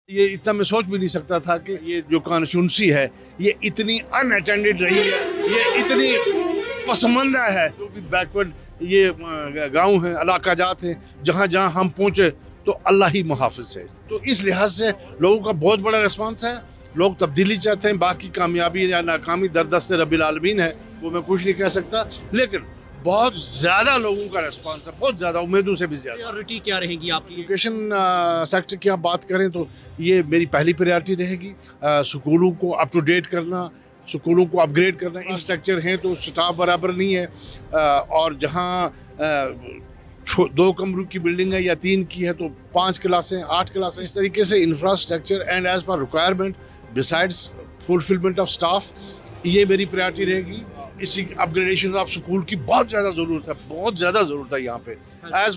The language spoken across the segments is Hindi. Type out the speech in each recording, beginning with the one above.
ये इतना मैं सोच भी नहीं सकता था कि ये जो कॉन्स्टिट्यूंसी है ये इतनी अनअटेंडेड रही है, ये इतनी पसमानदा है। जो भी बैकवर्ड ये गांव हैं, इलाका जात हैं, जहाँ जहाँ हम पहुँचे तो अल्लाह ही मुहाफिज है। तो इस लिहाज से लोगों का बहुत बड़ा रिस्पांस है। लोग तब्दीली चाहते हैं। बाकी कामयाबी या नाकामी दर-दस्त रब्बिल आलमीन है, वो मैं कुछ नहीं कह सकता, लेकिन बहुत ज़्यादा लोगों का रिस्पांस है, बहुत ज़्यादा, उम्मीदों से भी ज़्यादा। प्रायोरिटी क्या रहेगी आपकी? एजुकेशन सेक्टर की आप बात करें तो ये मेरी पहली प्रायोरिटी रहेगी। स्कूलों को अप टू डेट करना, स्कूलों को अपग्रेड करना। इंफ्रास्ट्रक्चर हैं तो स्टाफ बराबर नहीं है, और जहाँ 2 कमरों की बिल्डिंग है या 3 की है तो 5 क्लासें, 8 क्लासें, इस तरीके से infrastructure and as per requirement besides fulfilment of staff, ये मेरी प्रायोरिटी रहेगी। इसी अपग्रेडेशन ऑफ स्कूल की बहुत ज़्यादा ज़रूरत है, बहुत ज़्यादा ज़रूरत है यहाँ पे। एज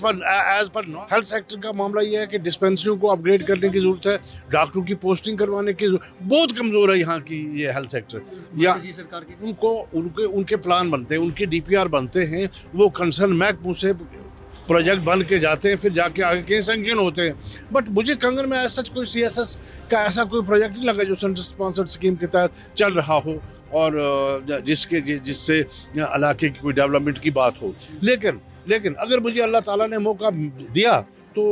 पर हेल्थ सेक्टर का मामला ये है कि डिस्पेंसरियों को अपग्रेड करने की ज़रूरत है, डॉक्टरों की पोस्टिंग करवाने की बहुत कमज़ोर है यहाँ की ये हेल्थ सेक्टर। या सरकार की उनको उनके प्लान बनते हैं, उनके DPR बनते हैं, वो कंसर्न महकमों से प्रोजेक्ट बन के जाते हैं, फिर जाके आगे कहीं सेंक्शन होते हैं। बट मुझे कंगन में ऐसा कोई CSS का ऐसा कोई प्रोजेक्ट नहीं लगा जो सेंट्रल स्पॉन्सर्ड स्कीम के तहत चल रहा हो और जिससे इलाके की कोई डेवलपमेंट की बात हो। लेकिन अगर मुझे अल्लाह ताला ने मौका दिया तो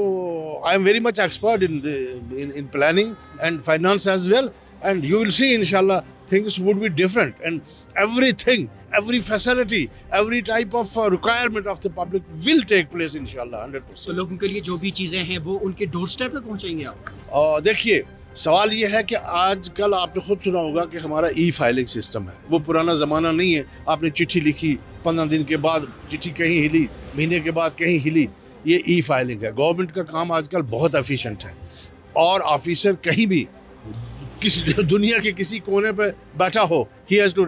I am very much expert in planning and finance as well, and you will see इंशाल्लाह things would be different, and everything, every facility, every type of requirement of the public will take place inshallah 100%। तो लोगों के लिए जो भी चीज़ें हैं वो उनके डोर स्टेप तक पहुँचाएंगे आप? देखिए, सवाल ये है कि आजकल आपने खुद सुना होगा कि हमारा फाइलिंग सिस्टम है, वो पुराना ज़माना नहीं है। आपने चिट्ठी लिखी, 15 दिन के बाद चिट्ठी कहीं हिली, महीने के बाद कहीं हिली, ये फाइलिंग है। गवर्नमेंट का काम आजकल बहुत एफिशिएंट है, और ऑफिसर कहीं भी किसी दुनिया के किसी कोने पे बैठा हो, he has to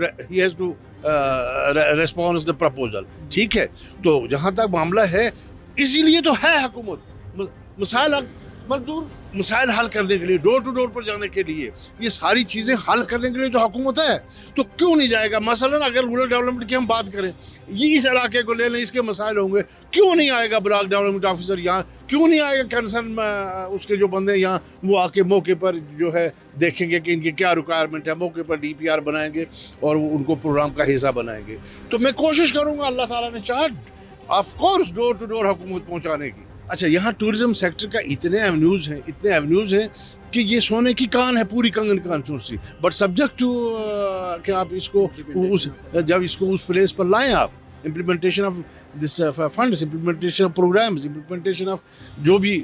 respond the proposal. ठीक है, तो जहाँ तक मामला है, इसीलिए तो है हुकूमत मसाइल हल करने के लिए, डोर टू डोर पर जाने के लिए, ये सारी चीज़ें हल करने के लिए तो हुकूमत है। तो क्यों नहीं जाएगा? मसलन अगर रूरल डेवलपमेंट की हम बात करें, ये इस इलाके को ले लें, इसके मसाइल होंगे, क्यों नहीं आएगा ब्लॉक डेवलपमेंट ऑफिसर यहाँ? क्यों नहीं आएगा कंसर्न उसके जो बंदे यहाँ, वो आके मौके पर जो है देखेंगे कि इनकी क्या रिक्वायरमेंट है, मौके पर DPR बनाएंगे और उनको प्रोग्राम का हिस्सा बनाएंगे। तो मैं कोशिश करूँगा, अल्लाह ताला ने चाहा, of course door to door हुकूमत पहुँचाने की। अच्छा, यहाँ टूरिज्म सेक्टर का इतने एवेन्यूज़ हैं कि ये सोने की कान है पूरी कंगन कॉन्स्टिट्यूंसी, बट सब्जेक्ट टू कि आप इसको जब इसको उस प्लेस पर लाएं, आप implementation of this funds, implementation of programmes, implementation of जो भी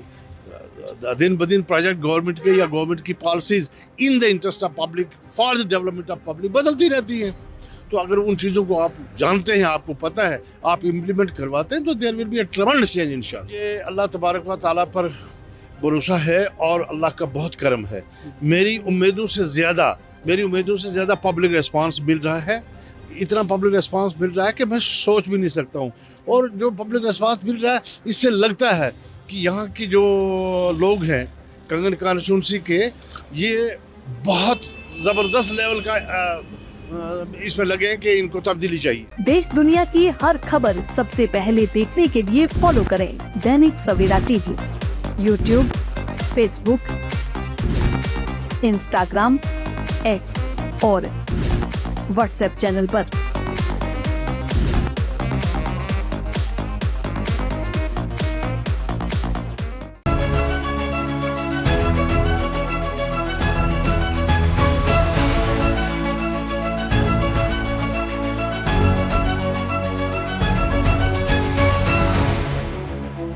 दिन ब दिन प्रोजेक्ट गवर्नमेंट के या गवर्नमेंट की policies in the interest of public for the development of public बदलती रहती हैं। तो अगर उन चीज़ों को आप जानते हैं, आपको पता है, आप इम्प्लीमेंट करवाते हैं, तो there will be a tremendous change इंशाल्लाह। ये अल्लाह तबारक व तआला पर भरोसा है और अल्लाह का बहुत करम है। मेरी उम्मीदों से ज़्यादा पब्लिक रिस्पांस मिल रहा है। इतना पब्लिक रिस्पांस मिल रहा है कि मैं सोच भी नहीं सकता हूँ। और जो पब्लिक रिस्पांस मिल रहा है, इससे लगता है कि यहाँ की जो लोग हैं कंगन कॉन्स्टिट्यूंसी के, ये बहुत ज़बरदस्त लेवल का इसमें लगे कि इनको तब्दीली चाहिए। देश दुनिया की हर खबर सबसे पहले देखने के लिए फॉलो करें Dainik Savera TV, YouTube, Facebook, Instagram, X और WhatsApp चैनल पर।